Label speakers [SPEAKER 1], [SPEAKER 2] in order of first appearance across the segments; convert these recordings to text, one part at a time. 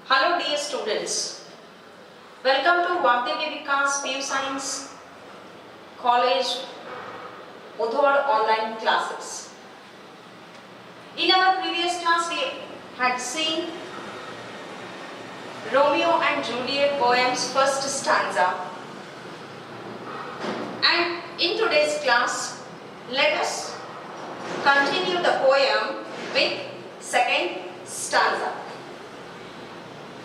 [SPEAKER 1] Hello dear students, welcome to Vagdevi Vikas PU Science College Udhod online classes. In our previous class we had seen Romeo and Juliet poem's first stanza, and in today's class let us continue the poem with second stanza.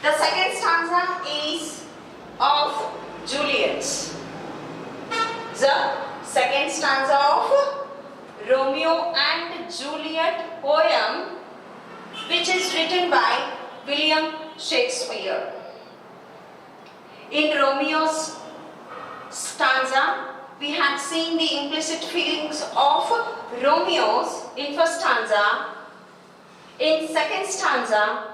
[SPEAKER 1] The second stanza is of Juliet's. The second stanza of Romeo and Juliet poem, which is written by William Shakespeare. In Romeo's stanza, we had seen the implicit feelings of Romeo's in first stanza. In second stanza,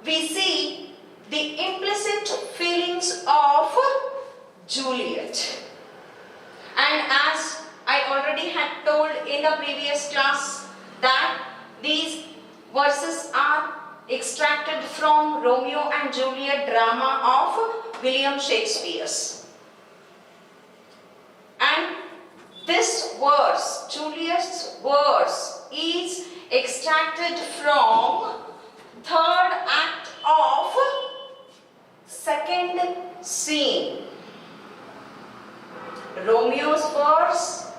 [SPEAKER 1] we see the implicit feelings of Juliet. And as I already had told in the previous class that these verses are extracted from Romeo and Juliet drama of William Shakespeare's. And this verse, Juliet's verse, is extracted from third act of second scene. Romeo's verse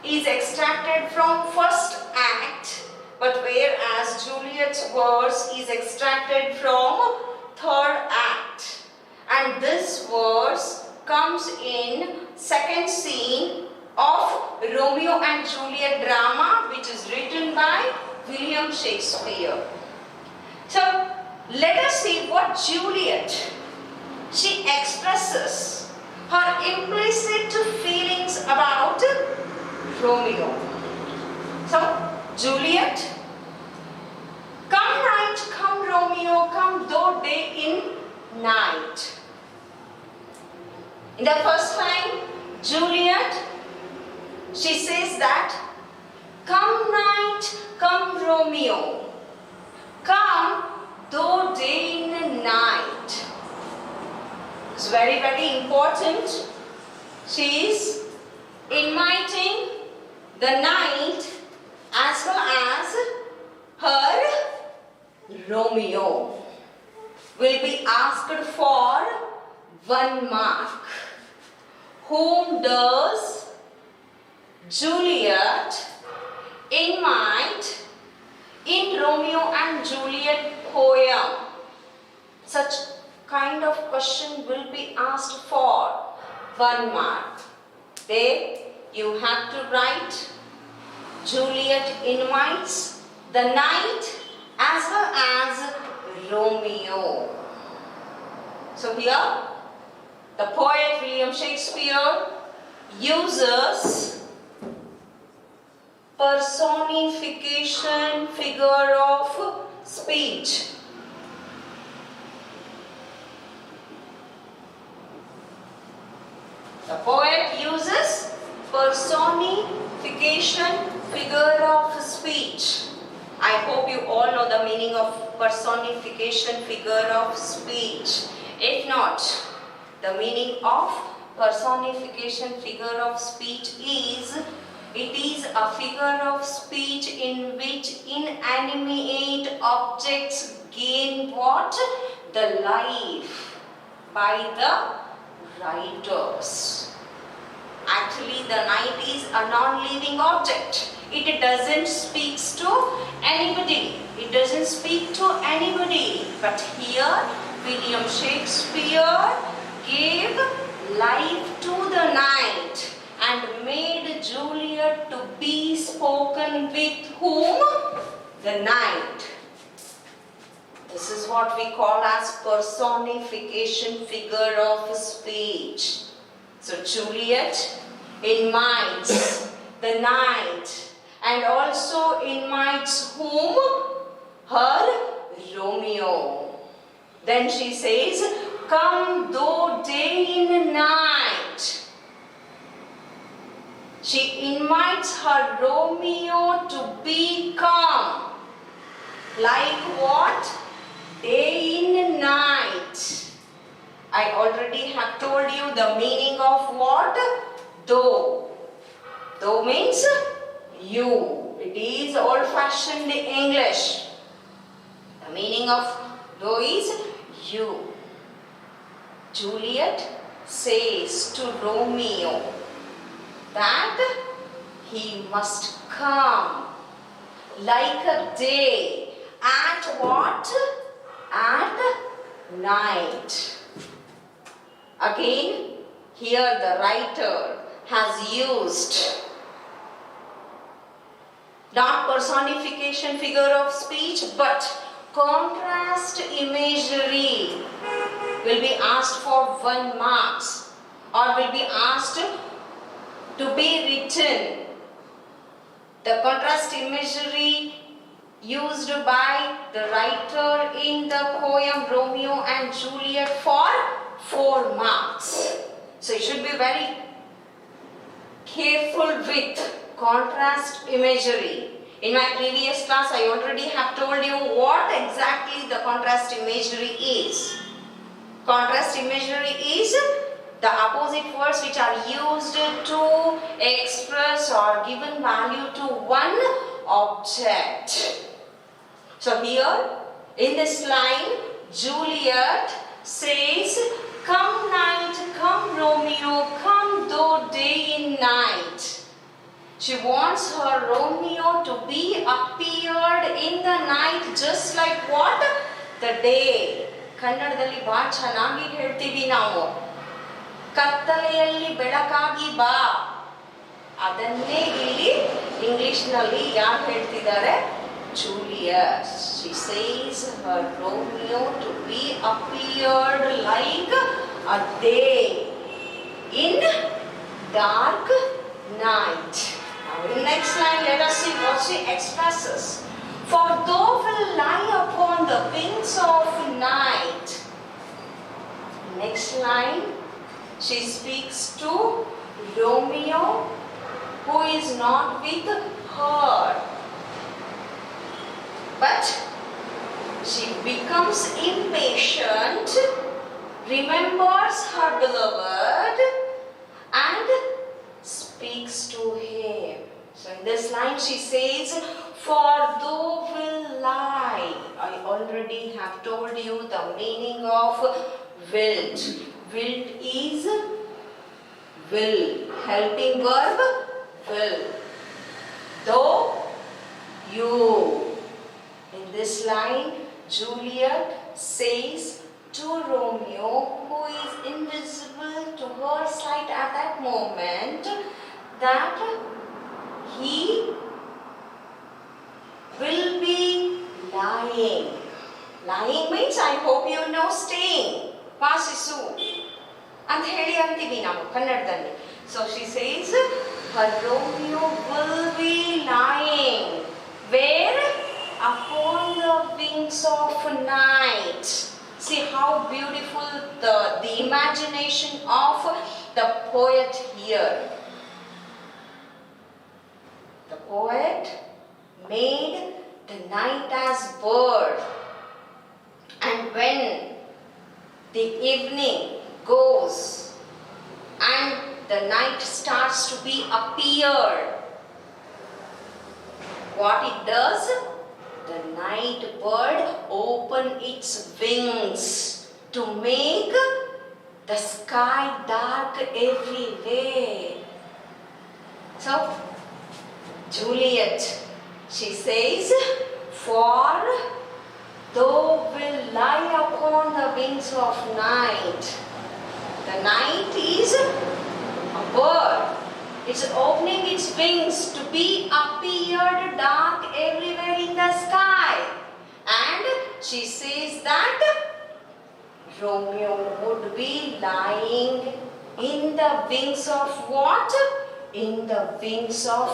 [SPEAKER 1] is extracted from first act, but whereas Juliet's verse is extracted from third act. And this verse comes in second scene of Romeo and Juliet drama, which is written by William Shakespeare. So let us see what Juliet, she expresses her implicit feelings about Romeo. So Juliet, come night, come Romeo, come though day in night. In the first line, Juliet, she says that, come night, come Romeo, come though day and night. It's very, very important. She is inviting the night as well as her Romeo will be asked for 1 mark. Whom does Juliet invite in Romeo and Juliet poem? Such kind of question will be asked for 1 mark. There you have to write Juliet invites the night as well as Romeo. So here the poet William Shakespeare uses personification figure of speech. The poet uses personification figure of speech. I hope you all know the meaning of personification figure of speech. If not, the meaning of personification figure of speech is, it is a figure of speech in which inanimate objects gain what? The life by the writers. Actually, the night is a non-living object. It doesn't speak to anybody. It doesn't speak to anybody. But here, William Shakespeare gave life to the night and made Juliet to be spoken with whom? The night. This is what we call as personification figure of speech. So Juliet invites the night and also invites whom? Her Romeo. Then she says, come though day and night. She invites her Romeo to be calm. Like what? day in night. I already have told you the meaning of what? Though. Though means you. It is old-fashioned English. The meaning of though is you. Juliet says to Romeo that he must come like a day. At what? At night. Again, here the writer has used not personification figure of speech but contrast imagery will be asked for 1 mark or will be asked to be written. The contrast imagery used by the writer in the poem Romeo and Juliet for 4 marks. So you should be very careful with contrast imagery. In my previous class, I already have told you what exactly the contrast imagery is. Contrast imagery is the opposite words which are used to express or given value to one object. So here in this line, Juliet says, come night, come Romeo, come though day in night. She wants her Romeo to be appeared in the night just like what? The day. ಕನ್ನಡದಲ್ಲಿ ಬಹಳ ಚೆನ್ನಾಗಿ ಹೇಳ್ತೀವಿ ನಾವು. ಕತ್ತಲೆಯಲ್ಲಿ ಬೆಳಕಾಗಿ ಬಾ. ಅದನ್ನೇ ಇಲ್ಲಿ ಇಂಗ್ಲಿಷ್ನಲ್ಲಿ ಯಾರು ಹೇಳ್ತಿದ್ದಾರೆ? Juliet. She says her Romeo to be appeared like a day in dark night. Now in next line, let us see what she expresses. For thou will lie upon the wings of night. Next line, she speaks to Romeo who is not with her. But she becomes impatient, remembers her beloved and speaks to him. So in this line she says, for thou will lie. I already have told you the meaning of wilt. Wilt is will, helping verb will. Though you. In this line, Juliet says to Romeo, who is invisible to her sight at that moment, that he will be lying. Lying means, I hope you know, staying. ವಾಸಿಸು ಅಂತ ಹೇಳಿ ಅಂತೀವಿ ನಾವು ಕನ್ನಡದಲ್ಲಿ. So she says, her Romeo will be lying. Where? Upon the wings of night. See how beautiful the imagination of the poet here. The poet made the night as bird, and when the evening goes and the night starts to be appeared, what it does? The night bird open its wings to make the sky dark everywhere. So, Juliet, she says, for thou will lie upon the wings of night. The night is a bird. It's opening its wings to be appeared dark everywhere in the sky. And she says that Romeo would be lying in the wings of what? In the wings of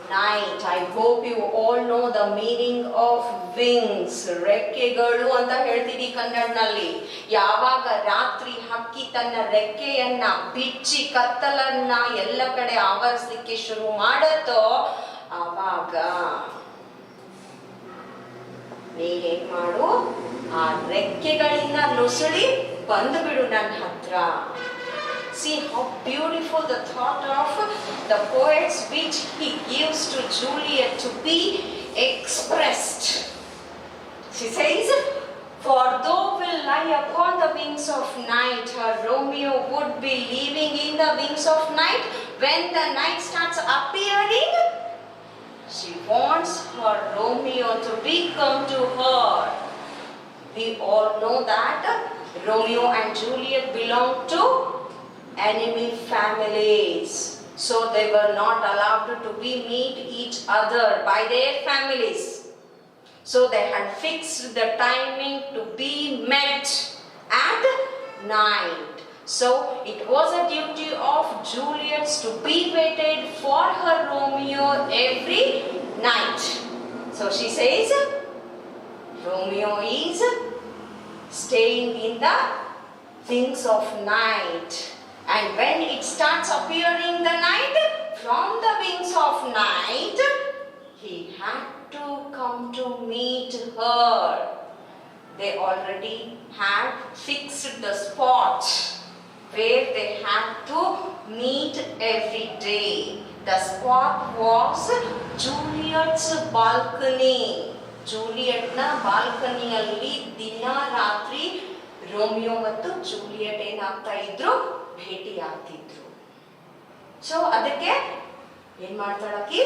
[SPEAKER 1] night. I hope you all know the meaning of wings. ರೆಕ್ಕೆಗಳು ಅಂತ ಹೇಳ್ತೀವಿ ಕನ್ನಡನಲ್ಲಿ. ಯಾವಾಗ ರಾತ್ರಿ ಹಕ್ಕಿ ತನ್ನ ರೆಕ್ಕೆಯನ್ನ ಬಿಚ್ಚಿ ಕತ್ತಲನ್ನ ಎಲ್ಲ ಕಡೆ ಆವರಿಸಲಿಕ್ಕೆ ಶುರು ಮಾಡತ್ತೋ ಆವಾಗ ನೀನೇನ್ ಮಾಡು, ಆ ರೆಕ್ಕೆಗಳಿಂದ ನುಸುಳಿ ಬಂದುಬಿಡು ನನ್ನ ಹತ್ರ. See how beautiful the thought of the poet speech he gives to Juliet to be expressed. She says, for though will lie upon the wings of night, her Romeo would be living in the wings of night. When the night starts appearing, she wants her Romeo to become to her. We all know that Romeo and Juliet belong to enemy families. So they were not allowed to meet each other by their families. So they had fixed the timing to be met at night. So it was a duty of Juliet to be waited for her Romeo every night. So she says, Romeo is staying in the wings of night. And when it starts appearing the night, from the wings of night, he had to come to meet her. They already had fixed the spot where they had to meet every day. The spot was Juliet's balcony. ಜೂಲಿಯಟ್ನ ಬಾಲ್ಕನಿಯಲ್ಲಿ ದಿನ ರಾತ್ರಿ Romeo ಮತ್ತು Juliet ಏನಾಗ್ತಾ ಇದ್ರು, ಭೇಟಿ ಆಗ್ತಿದ್ರು. So ಅದಕ್ಕೆ ಏನ್ ಮಾಡ್ತಾಳಕಿ,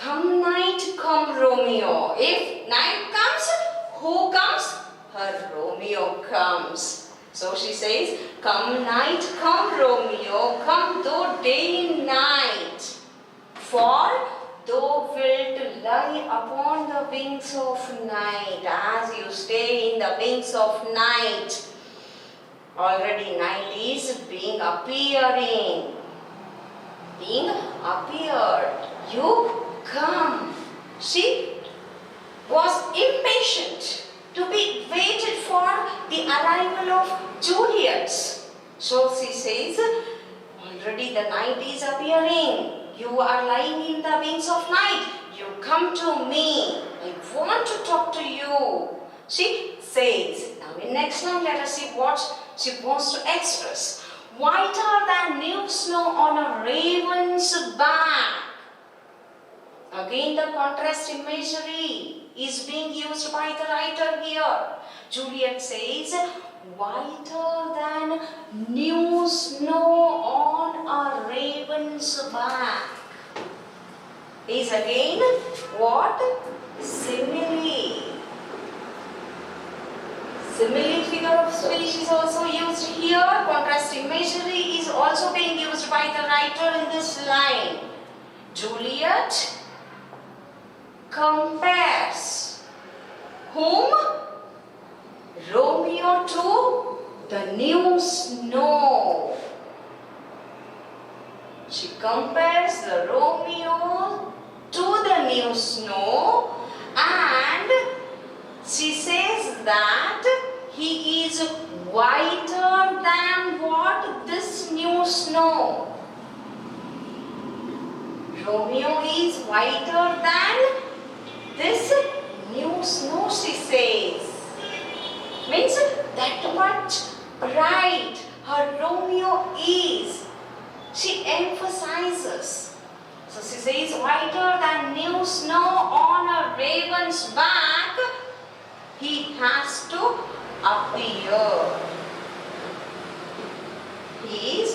[SPEAKER 1] come night come Romeo. If night comes, who comes? Her Romeo comes. So she says, come night come Romeo, come though day and night, for thou wilt lie upon the wings of night, as you stay in the wings of night. Already night is being appeared. You come. She was impatient to be waited for the arrival of Juliet. So she says, already the night is appearing. You are lying in the wings of night. You come to me. I want to talk to you. She says. Now in next line, let us see what she wants to express. Whiter than new snow on a raven's back. Again the contrast imagery is being used by the writer here. Juliet says, whiter than new snow on a raven's back. Is again what? Simile. Simile figure of speech is also used here. Contrast imagery is also being used by the writer in this line. Juliet compares whom? Romeo to the new snow. She compares the Romeo to the new snow, and she says that he is whiter than what? This new snow. Romeo is whiter than this new snow, she says. Means that much bright her Romeo is. She emphasizes. So she says, whiter than new snow on a raven's back, he has to appear. He is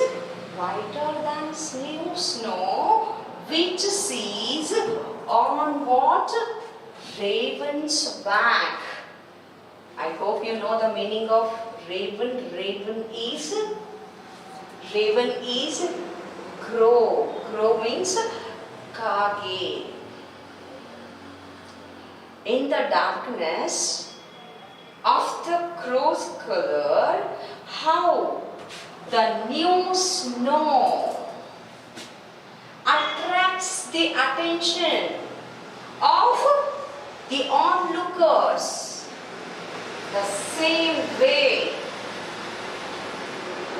[SPEAKER 1] whiter than new snow, which sees on what? Raven's back. I hope you know the meaning of raven. Raven is crow. Crow means kage. In the darkness of the crow's color, how the new snow attracts the attention of the onlookers. The same way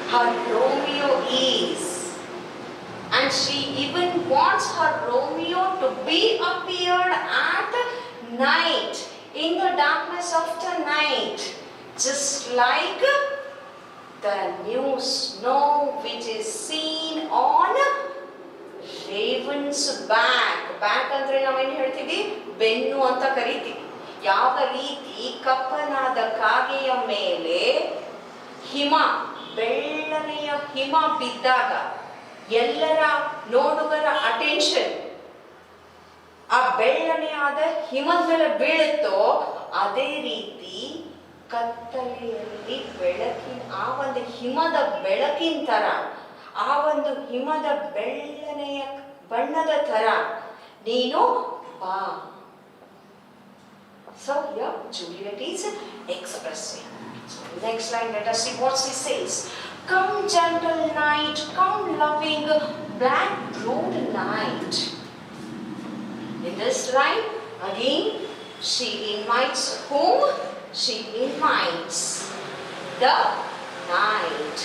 [SPEAKER 1] her Romeo is. And she even wants her Romeo to be appeared at night in the darkness of the night, just like the new snow which is seen on raven's back. Back ಅಂದ್ರೆ ನಾವೇನು ಹೇಳ್ತೀವಿ, ಬೆನ್ನು ಅಂತ ಕರಿತೀವಿ. ಯಾವ ರೀತಿ ಕಪ್ಪನಾದ ಕಾಗೆಯ ಮೇಲೆ ಹಿಮ, ಬೆಳ್ಳನೆಯ ಹಿಮ ಬಿದ್ದಾಗ ಎಲ್ಲರ ನೋಡುಗರ ಅಟೆನ್ಷನ್ ಆ ಬೆಳ್ಳನೆಯಾದ ಹಿಮದ ಮೇಲೆ ಬೀಳುತ್ತೋ, ಅದೇ ರೀತಿ ಕತ್ತಲೆಯಲ್ಲಿ ಬೆಳಕಿನ ಆ ಒಂದು ಹಿಮದ ಬೆಳಕಿನ ತರ, ಆ ಒಂದು ಹಿಮದ ಬೆಳ್ಳನೆಯ ಬಣ್ಣದ ತರ ನೀನು ಬಾ. So here Juliet is expressing. So next line, let us see what she says. Come gentle night, come loving black-browed night. In this line, again, she invites whom? She invites the night.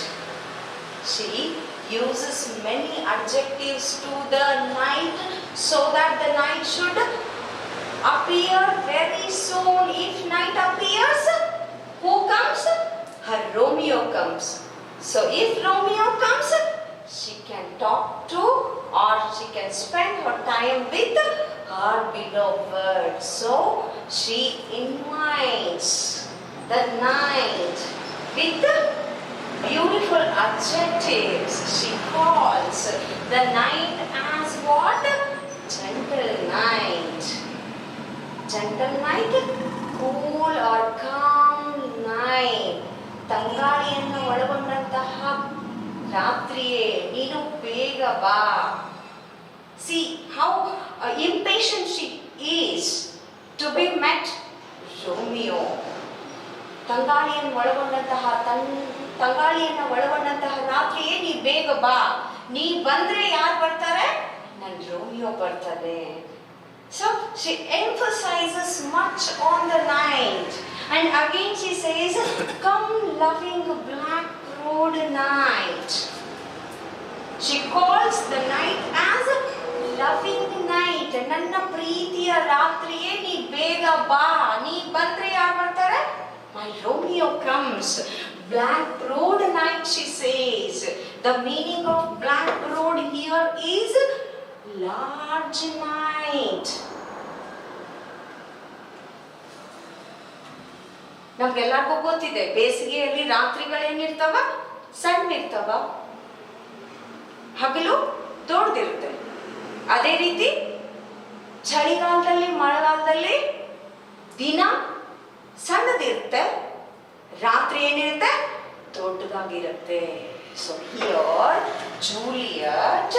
[SPEAKER 1] She uses many adjectives to the night so that the night should appear very soon. If night appears, who comes? Her Romeo comes. So if Romeo comes, she can talk to or she can spend her time with her beloved. So she invites the night with beautiful adjectives. She calls the night as what? Gentle night. Gentle night, cool or calm night. ತಂಗಾಳಿಯನ್ನು ಒಳಗೊಂಡಂತಹ ರಾತ್ರಿಯೇ, ನೀನು ಬೇಗ ಬಾ. See how impatient she is to be met Romeo. ತಂಗಾಳಿಯನ್ನು ಒಳಗೊಂಡಂತಹ ರಾತ್ರಿಯೇ, ನೀ ಬೇಗ ಬಾ. ನೀ ಬಂದ್ರೆ ಯಾರು ಬರ್ತಾರೆ? ನನ್ನ ರೋಮಿಯೋ ಬರ್ತಾರೆ. So she emphasizes much on the night. And again she says, come loving black-browed night. She calls the night as loving night. ನನ್ನ ಪ್ರೀತಿಯ ರಾತ್ರಿಯೇ, ನೀ ಬೇಗ ಬಾ. ನೀ ಬಂದ್ರೆ ಯಾರು ಬರ್ತಾರೆ? My Romeo comes. Black-browed night, she says. The meaning of black-browed here is large night. ನಮ್ಗೆಲ್ಲರಿಗೂ ಗೊತ್ತಿದೆ, ಬೇಸಿಗೆಯಲ್ಲಿ ರಾತ್ರಿಗಳೇನಿರ್ತಾವ? ಸಣ್ಣ ಇರ್ತಾವ, ಹಗಲು ದೊಡ್ಡದಿರುತ್ತೆ. ಅದೇ ರೀತಿ ಚಳಿಗಾಲದಲ್ಲಿ, ಮಳೆಗಾಲದಲ್ಲಿ ದಿನ ಸಣ್ಣದಿರುತ್ತೆ, ರಾತ್ರಿ ಏನಿರುತ್ತೆ? ದೊಡ್ಡದಾಗಿರುತ್ತೆ. So here Juliet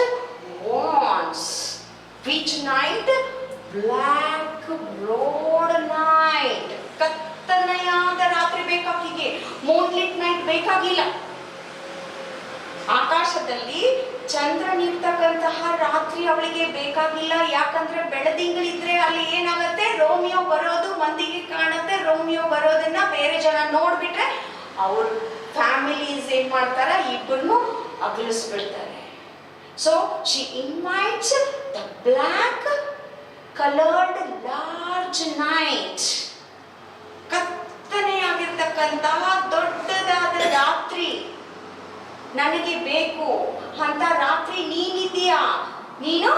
[SPEAKER 1] wants which night? Black-browed night. ಕತ್ತಲೆಯಾದ ರಾತ್ರಿ ಬೇಕಾಗಿಗೆ, ಮೂನ್ಲಿಟ್ ನೈಟ್ ಬೇಕಾಗಿಲ್ಲ. ಆಕಾಶದಲ್ಲಿ ಚಂದ್ರನಿರ್ತಕ್ಕಂತಹ ರಾತ್ರಿ ಅವಳಿಗೆ ಬೇಕಾಗಿಲ್ಲ. ಯಾಕಂದ್ರೆ ಬೆಳದಿಂಗಳಿದ್ರೆ ಅಲ್ಲಿ ಏನಾಗುತ್ತೆ? ರೋಮಿಯೋ ಬರೋದು ಮಂದಿಗೆ ಕಾಣುತ್ತೆ. ರೋಮಿಯೋ ಬರೋದನ್ನ ಬೇರೆ ಜನ ನೋಡ್ಬಿಟ್ರೆ ಅವ್ರ ಫ್ಯಾಮಿಲೀಸ್ ಏನ್ ಮಾಡ್ತಾರೆ? ಇಬ್ಬರನ್ನು ಅಗಲಿಸ್ಬಿಡ್ತಾರೆ. So she invites the black colored large night. ಕತ್ತನೆಯಾಗಿರ್ತಕ್ಕಂತಹ ದೊಡ್ಡದಾದ ರಾತ್ರಿ ನನಗೆ ಬೇಕು ಅಂತ ರಾತ್ರಿ ನೀನಿದೆಯಾ? ನೀನು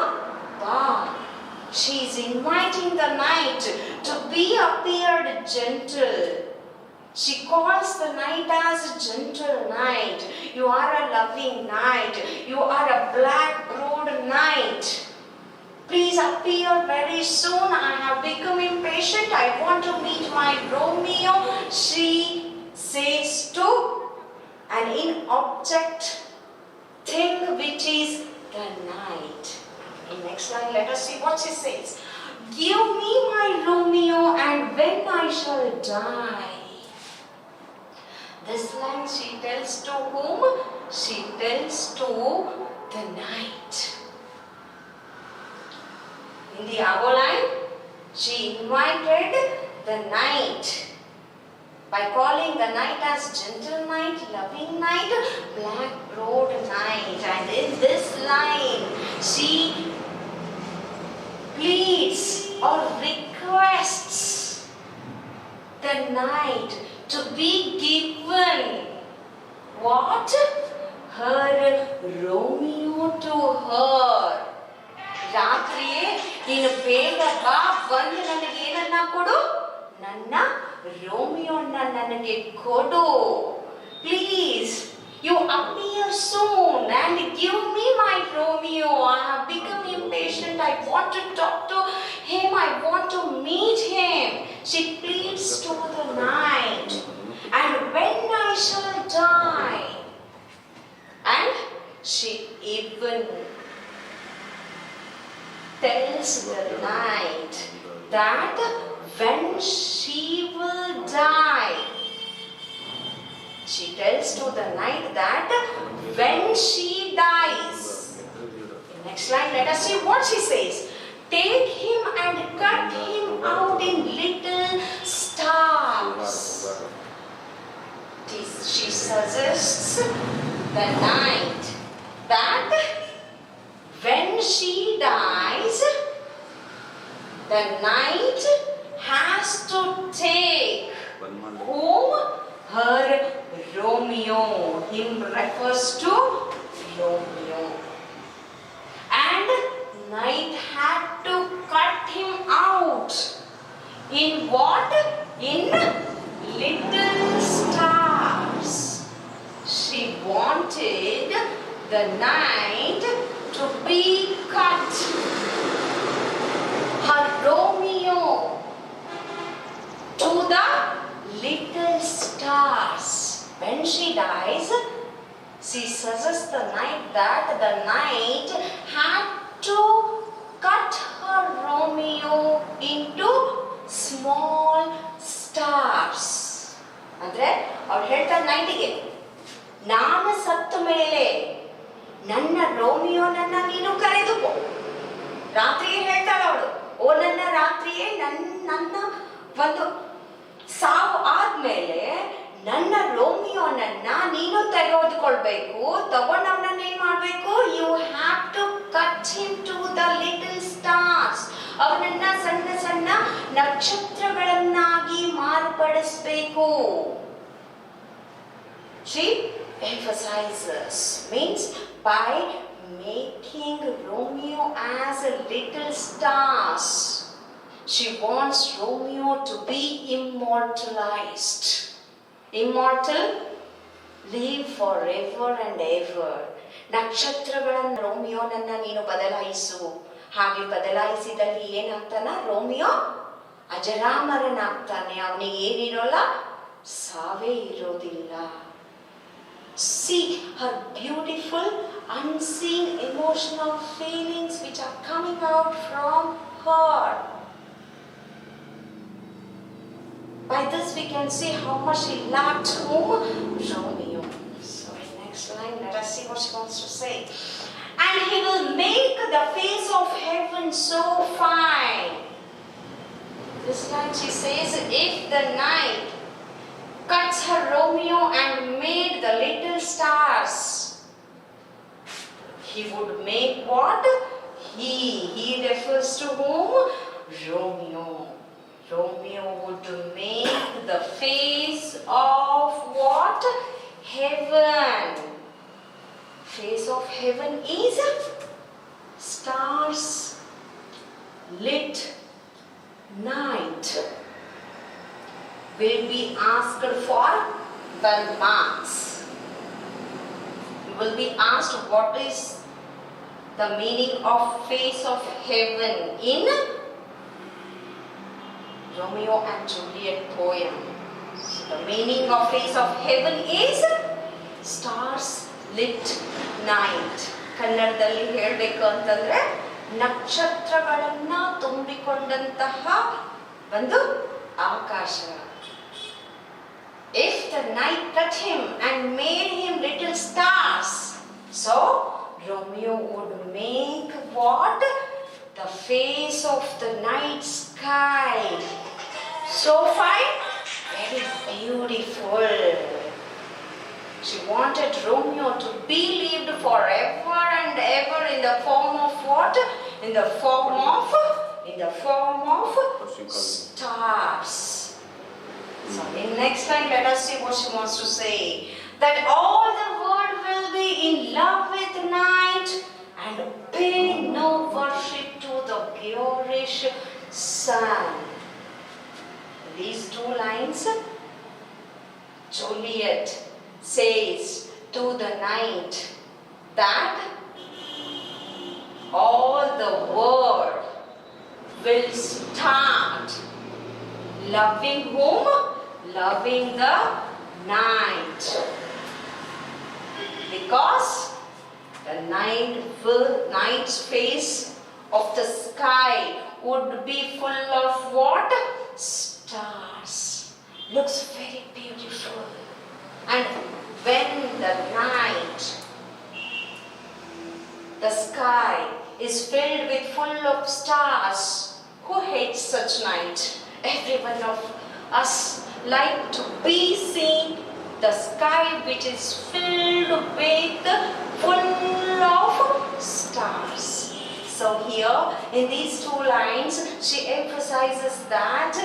[SPEAKER 1] ಬಾ. She is inviting the night to be appeared gentle. She calls the night as gentle night. You are a loving night. You are a black-browed night. Please appear very soon. I have become impatient. I want to meet my Romeo. She says to an inobject thing which is the night. In next line, let us see what she says. Give me my Romeo, and when I shall die. This line she tells to whom? She tells to the night. In the above line, she invited the night by calling the night as gentle night, loving night, black-browed night. And in this line, she pleads or requests the night to be given what? Her Romeo to her. ರಾತ್ರಿಯೇ ನೀನು ಬೇಗ ಬಾ, ಬಂದು ನನಗೆ ಏನನ್ನ ಕೊಡು, ನನ್ನ ರೋಮಿಯೋನ ನನಗೆ ಕೊಡು. Please, you appear soon and give me my Romeo. I have become impatient. I want to talk to him. I want to meet him. She pleads to the night. And when I shall die, and she even tells the night that when she will die, she tells to the night that when she dies. In next line, let us see what she says. Take him and cut him out in little stars. She suggests the night that when she dies, the night has to take whom? Her Romeo. Him refers to Romeo. And night had to cut him out. In what? In little stars. She wanted the night to be cut. Her Romeo to the little stars. When she dies, she suggests the night that the night had to cut her Romeo into small stars. ಅಂದ್ರೆ ಅವ್ರು ಹೇಳ್ತಾರೆ ನೈಟಿಗೆ, ನಾನು ಸತ್ತ ಮೇಲೆ ನನ್ನ ರೋಮಿಯೋನನ್ನ ನೀನು ಕರೆದುಕೋ. ರಾತ್ರಿಗೆ ಹೇಳ್ತಾಳೆ ಅವಳು, ಓ ನನ್ನ ರಾತ್ರಿಯೇ, ನನ್ನ ಒಂದು ಸಾವು ಆದ್ಮೇಲೆ ನನ್ನ ರೋಮಿಯೋನನ್ನ ನೀನು ತೆಗೆದುಕೊಳ್ಬೇಕು. ತಗೊಂಡು ಅವನನ್ನ ಏನ್ ಮಾಡ್ಬೇಕು? You have to cut him to the little stars. ಅವನನ್ನ ಸಣ್ಣ ಸಣ್ಣ ನಕ್ಷತ್ರಗಳನ್ನಾಗಿ ಮಾರ್ಪಡಿಸಬೇಕು. She emphasizes, means by making Romeo as a little stars, she wants Romeo to be immortalized. Immortal, live forever and ever. ನಕ್ಷತ್ರಗಳನ್ನು ರೋಮಿಯೋನನ್ನ ನೀನು ಬದಲಾಯಿಸು. ಹಾಗೆ ಬದಲಾಯಿಸಿದಲ್ಲಿ ಏನಾಗ್ತಾನ? ರೋಮಿಯೋ ಅಜರಾಮರನಾಗ್ತಾನೆ. ಅವನಿಗೆ ಏನಿರೋಲ್ಲ? ಸಾವೇ ಇರೋದಿಲ್ಲ. See her beautiful, unseen emotional feelings which are coming out from her. By this we can see how much she loved whom? Romeo. So in next line, let us see what she wants to say. And he will make the face of heaven so fine. This line she says, if the night cuts her Romeo and made the little stars, he would make what? He refers to whom? Romeo. Romeo would make the face of what? Heaven. Face of heaven is stars, lit night. Will be asked for 12 marks. You will be asked what is the meaning of face of heaven in Romeo and Juliet poem. So the meaning of face of heaven is stars lit night. ಕನ್ನಡದಲ್ಲಿ ಹೇಳಬೇಕು ಅಂತಂದ್ರೆ ನಕ್ಷತ್ರಗಳನ್ನ ತುಂಬಿಕೊಂಡಂತಹ ಒಂದು ಆಕಾಶ. If the night cut him and made him little stars, so Romeo would make what? The face of the night sky. So fine, very beautiful. She wanted Romeo to be lived forever and ever in the form of what? In the form of stars. So in next line, let us see what she wants to say. That all the world will be in love with night and pay no worship to the garish sun. These two lines, Juliet says to the night that all the world will start loving whom? Loving the night. Because the night's face of the sky would be full of what? Stars. Looks very beautiful. And when the night, the sky is filled with full of stars, who hates such night? Every one of us like to be seeing the sky which is filled with full of stars. So here in these two lines she emphasizes that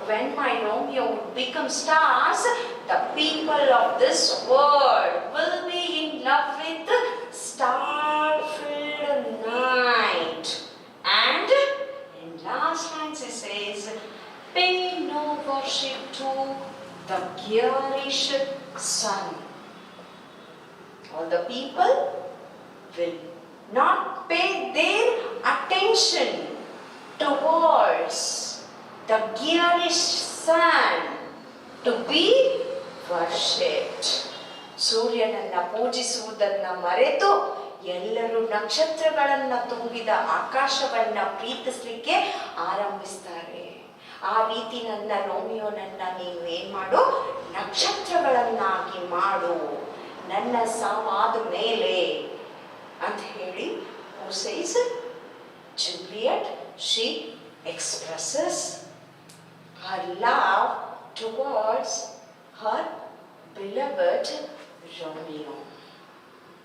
[SPEAKER 1] when my Romeo would become stars, the people of this world will be in love with the star-filled night. And in last line she says, pay no worship to the garish sun. All the people will not pay their attention towards the garish sun to be worshipped. ಸೂರ್ಯನನ್ನ ಪೂಜಿಸುವುದನ್ನ ಮರೆತು ಎಲ್ಲರೂ ನಕ್ಷತ್ರಗಳನ್ನ ತುಂಬಿದ ಆಕಾಶವನ್ನ ಪ್ರೀತಿಸಲಿಕ್ಕೆ ಆರಂಭಿಸ್ತಾರೆ. ಆ ರೀತಿ ನನ್ನ ರೋಮಿಯೋನನ್ನ ನೀನು ಏನ್ ಮಾಡು? ನಕ್ಷತ್ರಗಳನ್ನಾಗಿ ಮಾಡು ನನ್ನ ಸಾವಾದ ಮೇಲೆ ಅಂತ ಹೇಳಿ who says Juliet, she expresses her love towards her beloved Romeo.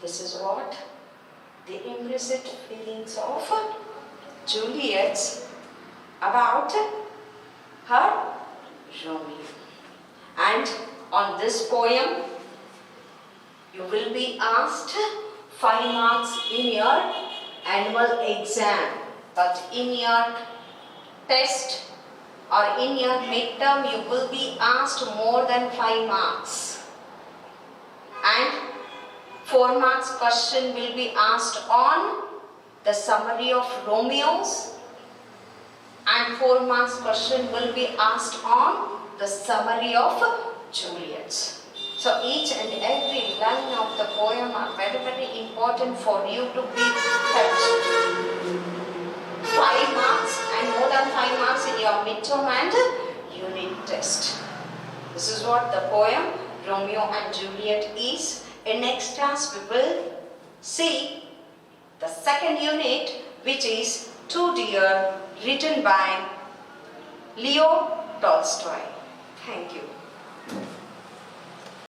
[SPEAKER 1] This is what the implicit feelings of Juliet about her Romeo. And on this poem, you will be asked 5 marks in your annual exam, but in your test or in your midterm, you will be asked more than 5 marks. And 4 marks question will be asked on the summary of Romeos, and 4 marks question will be asked on the summary of Juliet. So each and every line of the poem are very, very important for you to be kept. 5 marks and more than 5 marks in your midterm and unit test. This is what the poem Romeo and Juliet is. In next class we will see the second unit, which is Too Dear, written by Leo Tolstoy. Thank you.